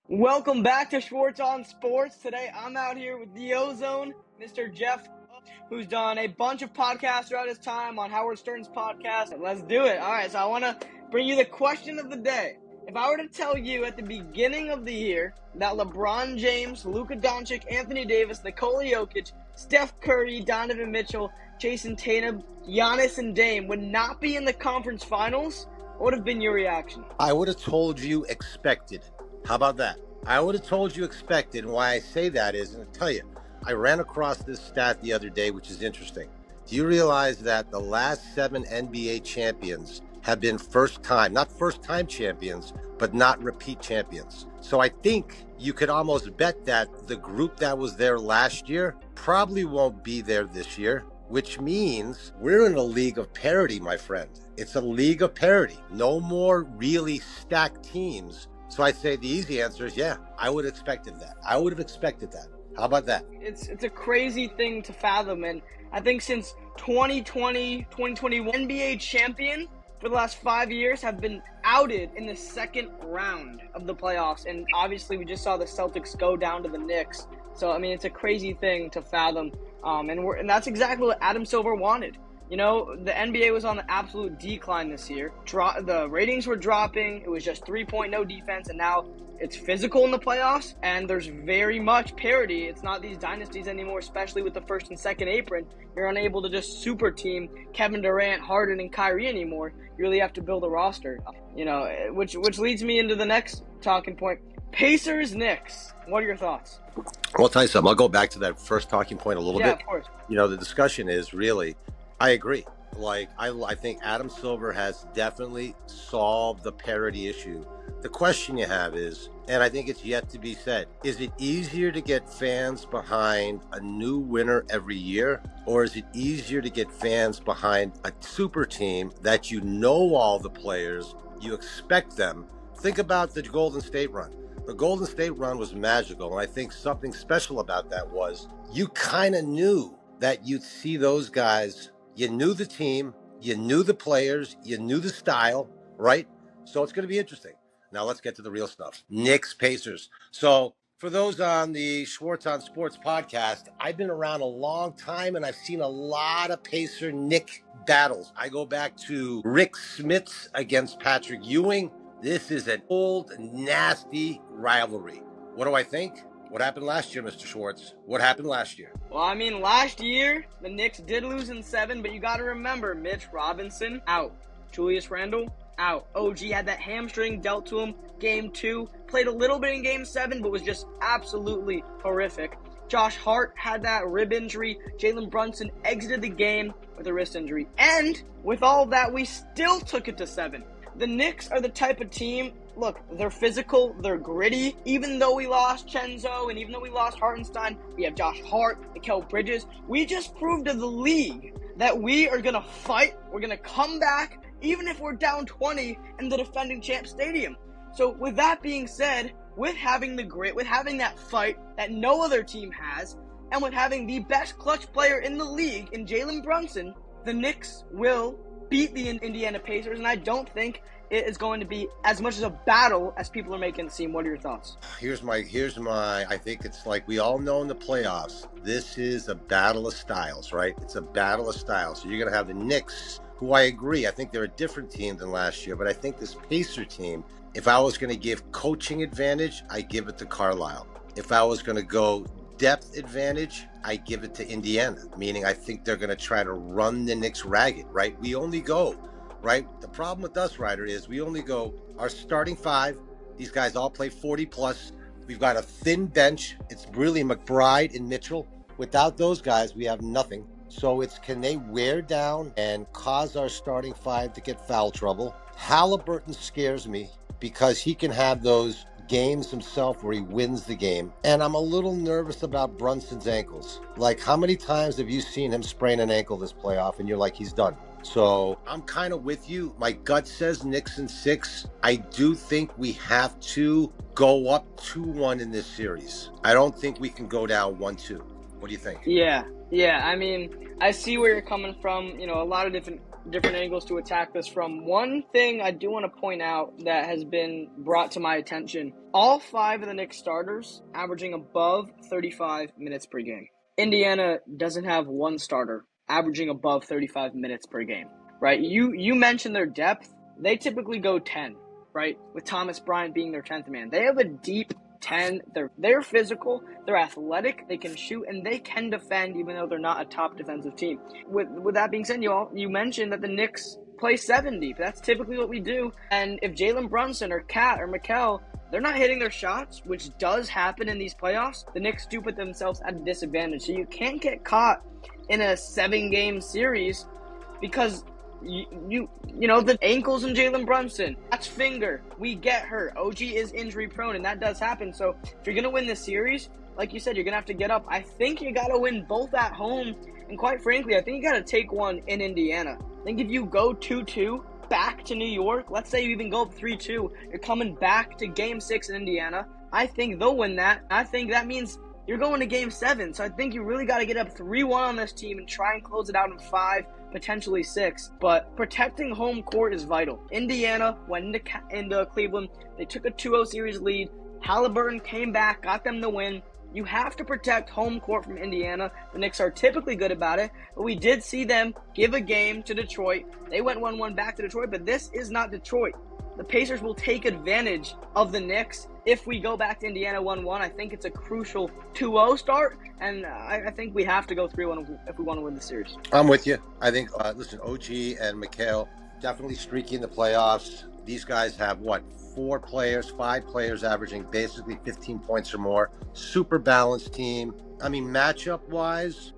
Welcome back to Schwartz on Sports. Today I'm out here with the Ozone, Mr. Jeff, who's done a bunch of podcasts throughout his time on Howard Stern's podcast. Let's do it. All right, so I want to bring you the question of the day. If I were to tell you at the beginning of the year that LeBron James, Luka Doncic, Anthony Davis, Nikola Jokic, Steph Curry, Donovan Mitchell, Jason Tatum, Giannis, and Dame would not be in the conference finals, what would have been your reaction? I would have told you expected. How about that? I would have told you expected. And why I say that is, and I'll tell you, I ran across this stat the other day, which is interesting. Do you realize that the last 7 NBA champions have been not first time champions, but not repeat champions? So I think you could almost bet that the group that was there last year probably won't be there this year, which means we're in a league of parity, my friend. It's a league of parity. No more really stacked teams. So I'd say the easy answer is, yeah, I would have expected that. I would have expected that. How about that? It's a crazy thing to fathom, and I think since 2020, 2021, NBA champion for the last 5 years have been outed in the second round of the playoffs, and obviously we just saw the Celtics go down to the Knicks. So, I mean, it's a crazy thing to fathom, and that's exactly what Adam Silver wanted. You know, the NBA was on the absolute decline this year. The ratings were dropping. It was just 3-point no defense, and now it's physical in the playoffs, and there's very much parity. It's not these dynasties anymore, especially with the first and second apron. You're unable to just super team Kevin Durant, Harden, and Kyrie anymore. You really have to build a roster, you know, which leads me into the next talking point. Pacers, Knicks. What are your thoughts? Well, I'll tell you something. I'll go back to that first talking point a little bit. Yeah, of course. You know, the discussion is really, I agree. Like, I think Adam Silver has definitely solved the parity issue. The question you have is, and I think it's yet to be said, is it easier to get fans behind a new winner every year? Or is it easier to get fans behind a super team that you know all the players, you expect them? Think about the Golden State run. The Golden State run was magical, and I think something special about that was you kind of knew that you'd see those guys. You knew the team, you knew the players, you knew the style, right? So it's going to be interesting. Now let's get to the real stuff. Knicks, Pacers. So for those on the Schwartz on Sports podcast, I've been around a long time and I've seen a lot of Pacer-Knick battles. I go back to Rick Smits against Patrick Ewing. This is an old, nasty rivalry. What do I think? What happened last year, Mr. Schwartz? What happened last year? Well, I mean, last year, the Knicks did lose in 7, but you got to remember, Mitch Robinson, out. Julius Randle, out. OG had that hamstring dealt to him game 2. Played a little bit in game 7, but was just absolutely horrific. Josh Hart had that rib injury. Jalen Brunson exited the game with a wrist injury. And with all of that, we still took it to 7. The Knicks are the type of team, look, they're physical, they're gritty. Even though we lost Chenzo and even though we lost Hartenstein, we have Josh Hart, Mikal Bridges. We just proved to the league that we are going to fight, we're going to come back, even if we're down 20 in the defending champ stadium. So with that being said, with having the grit, with having that fight that no other team has, and with having the best clutch player in the league in Jalen Brunson, the Knicks will beat the Indiana Pacers, and I don't think it is going to be as much as a battle as people are making it seem. What are your thoughts? Here's my, I think it's like we all know in the playoffs, this is a battle of styles, right? It's a battle of styles. So you're going to have the Knicks, who I agree, I think they're a different team than last year, but I think this Pacer team, if I was going to give coaching advantage, I give it to Carlisle. If I was going to go depth advantage, I give it to Indiana, meaning I think they're going to try to run the Knicks ragged, right? We only go, right? The problem with us, Ryder, is we only go our starting 5. These guys all play 40 plus. We've got a thin bench. It's really McBride and Mitchell. Without those guys, we have nothing. So it's, can they wear down and cause our starting 5 to get foul trouble? Halliburton scares me because he can have those games himself where he wins the game. And I'm a little nervous about Brunson's ankles. Like, how many times have you seen him sprain an ankle this playoff and you're like, he's done? So I'm kind of with you. My gut says Knicks in 6. I do think we have to go up 2-1 in this series. I don't think we can go down 1-2. What do you think? Yeah. I mean, I see where you're coming from. You know, a lot of different different angles to attack this from. One thing I do want to point out that has been brought to my attention, all 5 of the Knicks starters averaging above 35 minutes per game. Indiana doesn't have one starter averaging above 35 minutes per game, right? You mentioned their depth. They typically go 10, right? With Thomas Bryant being their 10th man. They have a deep 10. They're physical, they're athletic, they can shoot, and they can defend even though they're not a top defensive team. With that being said, you mentioned that the Knicks play 7 deep. That's typically what we do. And if Jalen Brunson or Cat or Mikal, they're not hitting their shots, which does happen in these playoffs, the Knicks do put themselves at a disadvantage. So you can't get caught in a 7-game series because you know the ankles in Jalen Brunson, that's finger. We get hurt. OG is injury prone, and that does happen. So if you're gonna win this series, like you said, you're gonna have to get up. I think you gotta win both at home, and quite frankly, I think you gotta take one in Indiana. I think if you go 2-2 back to New York, let's say you even go up 3-2, you're coming back to Game 6 in Indiana. I think they'll win that. I think that means you're going to Game 7. So I think you really got to get up 3-1 on this team and try and close it out in 5, potentially 6. But protecting home court is vital. Indiana went into Cleveland. They took a 2-0 series lead. Halliburton came back, got them the win. You have to protect home court from Indiana. The Knicks are typically good about it, but we did see them give a game to Detroit. They went 1-1 back to Detroit, but this is not Detroit. The Pacers will take advantage of the Knicks if we go back to Indiana 1-1. I think it's a crucial 2-0 start, and I think we have to go 3-1 if we want to win the series. I'm with you. I think, listen, OG and Mikal definitely streaky in the playoffs. These guys have, 5 players averaging basically 15 points or more. Super balanced team. I mean, matchup-wise,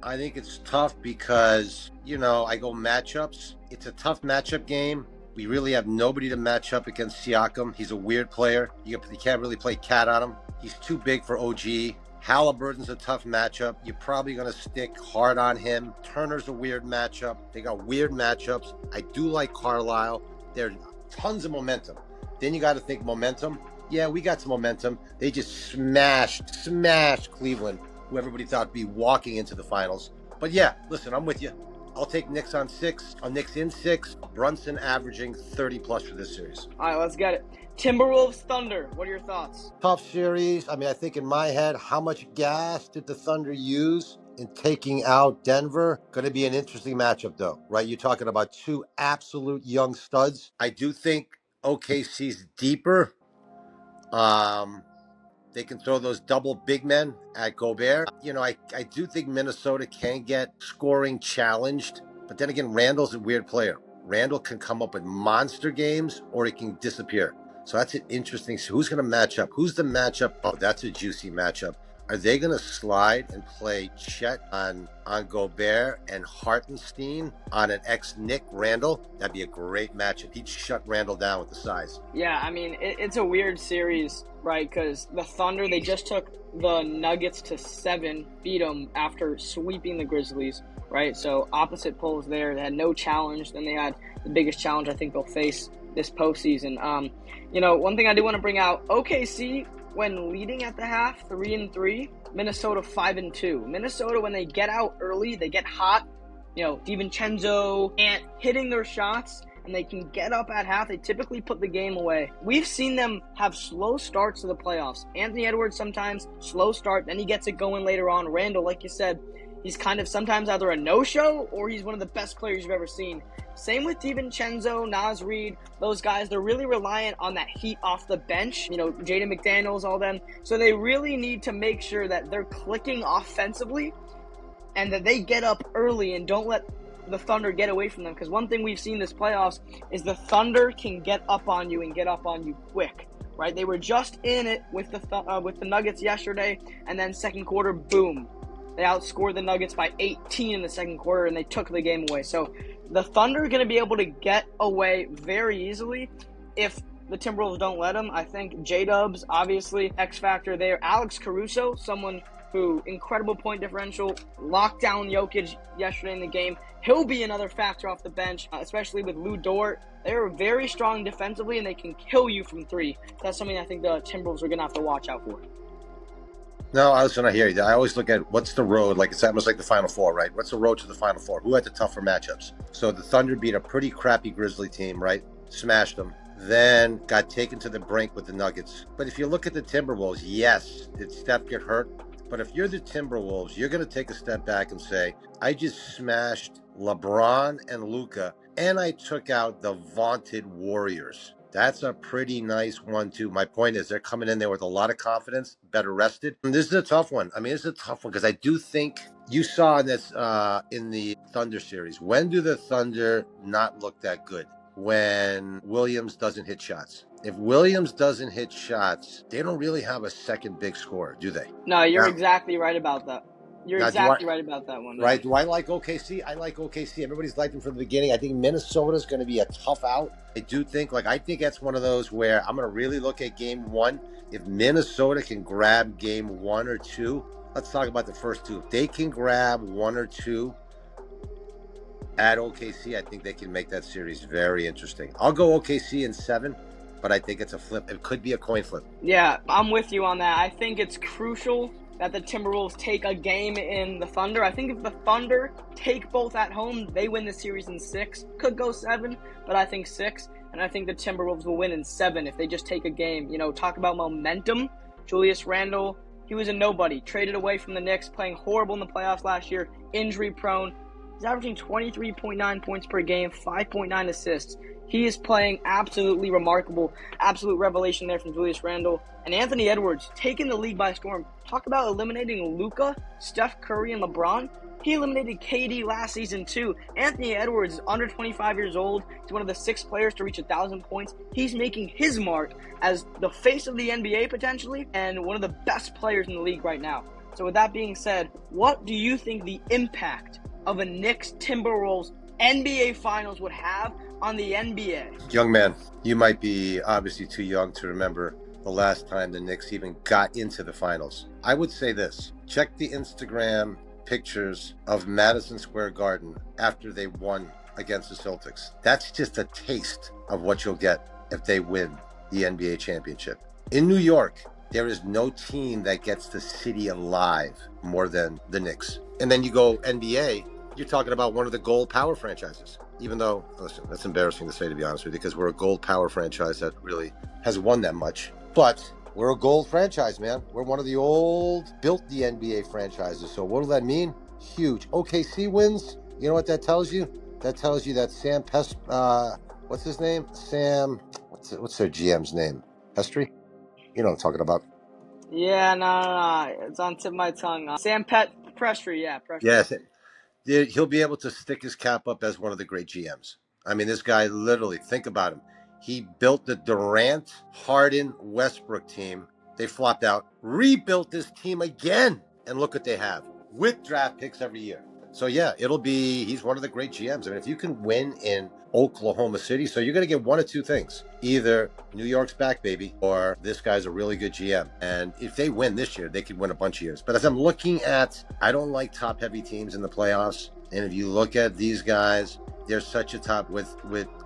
I think it's tough because, I go matchups. It's a tough matchup game. We really have nobody to match up against Siakam. He's a weird player. You can't really play cat on him. He's too big for OG. Halliburton's a tough matchup. You're probably going to stick hard on him. Turner's a weird matchup. They got weird matchups. I do like Carlisle. There's tons of momentum. Then you got to think momentum. Yeah, we got some momentum. They just smashed Cleveland, who everybody thought would be walking into the finals. But yeah, listen, I'm with you. I'll take Knicks on 6. Knicks in 6. Brunson averaging 30+ for this series. All right, let's get it. Timberwolves Thunder. What are your thoughts? Tough series. I mean, I think in my head, how much gas did the Thunder use in taking out Denver? Going to be an interesting matchup, though, right? You're talking about 2 absolute young studs. I do think OKC's deeper. They can throw those double big men at Gobert. I do think Minnesota can get scoring challenged. But then again, Randall's a weird player. Randall can come up with monster games or he can disappear. So that's an interesting. So who's going to match up? Who's the matchup? Oh, that's a juicy matchup. Are they going to slide and play Chet on Gobert and Hartenstein on an ex-Nick Randall? That'd be a great matchup. He'd shut Randall down with the size. Yeah, I mean, it's a weird series, right? Because the Thunder, they just took the Nuggets to 7, beat them after sweeping the Grizzlies, right? So opposite poles there. They had no challenge. Then they had the biggest challenge I think they'll face this postseason. One thing I do want to bring out, OKC, when leading at the half, 3-3, Minnesota 5-2. Minnesota, when they get out early, they get hot. DiVincenzo and hitting their shots, and they can get up at half. They typically put the game away. We've seen them have slow starts to the playoffs. Anthony Edwards sometimes slow start, then he gets it going later on. Randall, like you said, he's kind of sometimes either a no-show or he's one of the best players you've ever seen. Same with DiVincenzo, Naz Reid, those guys. They're really reliant on that heat off the bench. Jaden McDaniels, all them. So they really need to make sure that they're clicking offensively and that they get up early and don't let the Thunder get away from them. Because one thing we've seen this playoffs is the Thunder can get up on you and get up on you quick. Right? They were just in it with the Nuggets yesterday, and then second quarter, boom. They outscored the Nuggets by 18 in the second quarter, and they took the game away. So the Thunder are going to be able to get away very easily if the Timberwolves don't let them. I think J-Dubs, obviously, X factor there. Alex Caruso, someone who, incredible point differential, locked down Jokic yesterday in the game. He'll be another factor off the bench, especially with Lou Dort. They're very strong defensively, and they can kill you from 3. That's something I think the Timberwolves are going to have to watch out for. No, I was going to hear you. I always look at what's the road, like it's almost like the Final Four, right? What's the road to the Final Four? Who had the tougher matchups? So the Thunder beat a pretty crappy Grizzly team, right? Smashed them. Then got taken to the brink with the Nuggets. But if you look at the Timberwolves, yes, did Steph get hurt? But if you're the Timberwolves, you're going to take a step back and say, I just smashed LeBron and Luka, and I took out the vaunted Warriors. That's a pretty nice 1-2. My point is they're coming in there with a lot of confidence, better rested. And this is a tough one. I mean, this is a tough one because I do think you saw this in the Thunder series. When do the Thunder not look that good? When Williams doesn't hit shots. If Williams doesn't hit shots, they don't really have a second big scorer, do they? No, you're Now, exactly right about that. You're exactly right about that one. Right. Do I like OKC? I like OKC. Everybody's liked them from the beginning. I think Minnesota's going to be a tough out. I do think, I think that's one of those where I'm going to really look at game one. If Minnesota can grab game 1 or 2, let's talk about the first two. If they can grab 1 or 2 at OKC, I think they can make that series very interesting. I'll go OKC in 7, but I think it's a flip. It could be a coin flip. Yeah, I'm with you on that. I think it's crucial that the Timberwolves take a game in the Thunder. I think if the Thunder take both at home, they win the series in 6. Could go 7, but I think 6. And I think the Timberwolves will win in 7 if they just take a game. Talk about momentum. Julius Randle, he was a nobody. Traded away from the Knicks, playing horrible in the playoffs last year. Injury prone. He's averaging 23.9 points per game, 5.9 assists. He is playing absolutely remarkable. Absolute revelation there from Julius Randle. And Anthony Edwards taking the league by storm. Talk about eliminating Luka, Steph Curry, and LeBron. He eliminated KD last season too. Anthony Edwards is under 25 years old. He's one of the 6 players to reach 1,000 points. He's making his mark as the face of the NBA potentially and one of the best players in the league right now. So with that being said, what do you think the impact of a Knicks Timberwolves NBA Finals would have on the NBA? Young man, you might be obviously too young to remember the last time the Knicks even got into the finals. I would say this. Check the Instagram pictures of Madison Square Garden after they won against the Celtics. That's just a taste of what you'll get if they win the NBA championship. In New York, there is no team that gets the city alive more than the Knicks. And then you go NBA, you're talking about one of the gold power franchises. Even though, listen, that's embarrassing to say, to be honest with you, because we're a gold power franchise that really has won that much. But we're a gold franchise, man. We're one of the old, built the NBA franchises. So what does that mean? Huge. OKC wins. You know what that tells you? That tells you that Sam what's his name? Sam, what's their GM's name? Pestry? You know what I'm talking about. Yeah, no. It's on tip of my tongue. Sam Prestry, yeah. Prestry. Yes. He'll be able to stick his cap up as one of the great GMs. I mean, this guy literally, think about him. He built the Durant, Harden, Westbrook team. They flopped out, rebuilt this team again. And look what they have with draft picks every year. So, yeah, he's one of the great GMs. I mean, if you can win in Oklahoma City, so you're going to get one of two things. Either New York's back, baby, or this guy's a really good GM. And if they win this year, they could win a bunch of years. But as I'm looking at, I don't like top-heavy teams in the playoffs. And if you look at these guys, they're such a top with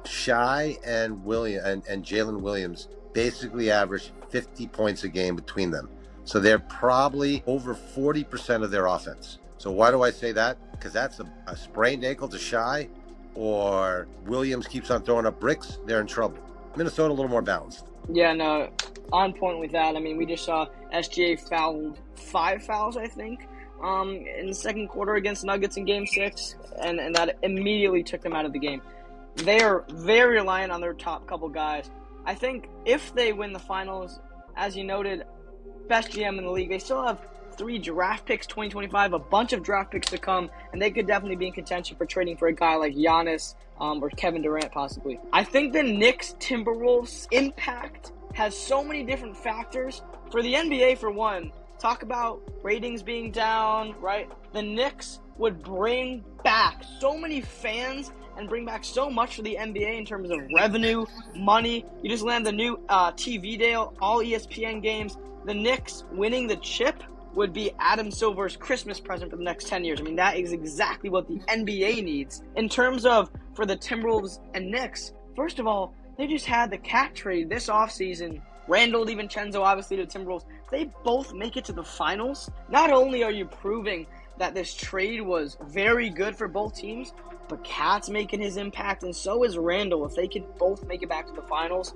Shai and Jalen Williams basically average 50 points a game between them. So they're probably over 40% of their offense. So why do I say that? Because that's a sprained ankle to Shai, or Williams keeps on throwing up bricks, they're in trouble. Minnesota a little more balanced. Yeah, no, on point with that. I mean, we just saw SGA fouled 5 fouls, I think, in the second quarter against Nuggets in Game 6, and that immediately took them out of the game. They are very reliant on their top couple guys. I think if they win the finals, as you noted, best GM in the league, they still have 3 draft picks 2025, a bunch of draft picks to come, and they could definitely be in contention for trading for a guy like Giannis or Kevin Durant possibly. I think the Knicks Timberwolves impact has so many different factors. For the NBA, for one, talk about ratings being down, right? The Knicks would bring back so many fans and bring back so much for the NBA in terms of revenue, money. You just land the new TV deal, all ESPN games. The Knicks winning the chip would be Adam Silver's Christmas present for the next 10 years. I mean, that is exactly what the NBA needs. In terms of, for the Timberwolves and Knicks, first of all, they just had the cat trade this offseason Randall DiVincenzo, obviously, to the Timberwolves. If they both make it to the finals, not only are you proving that this trade was very good for both teams, but Cat's making his impact, and so is Randall. If they could both make it back to the finals,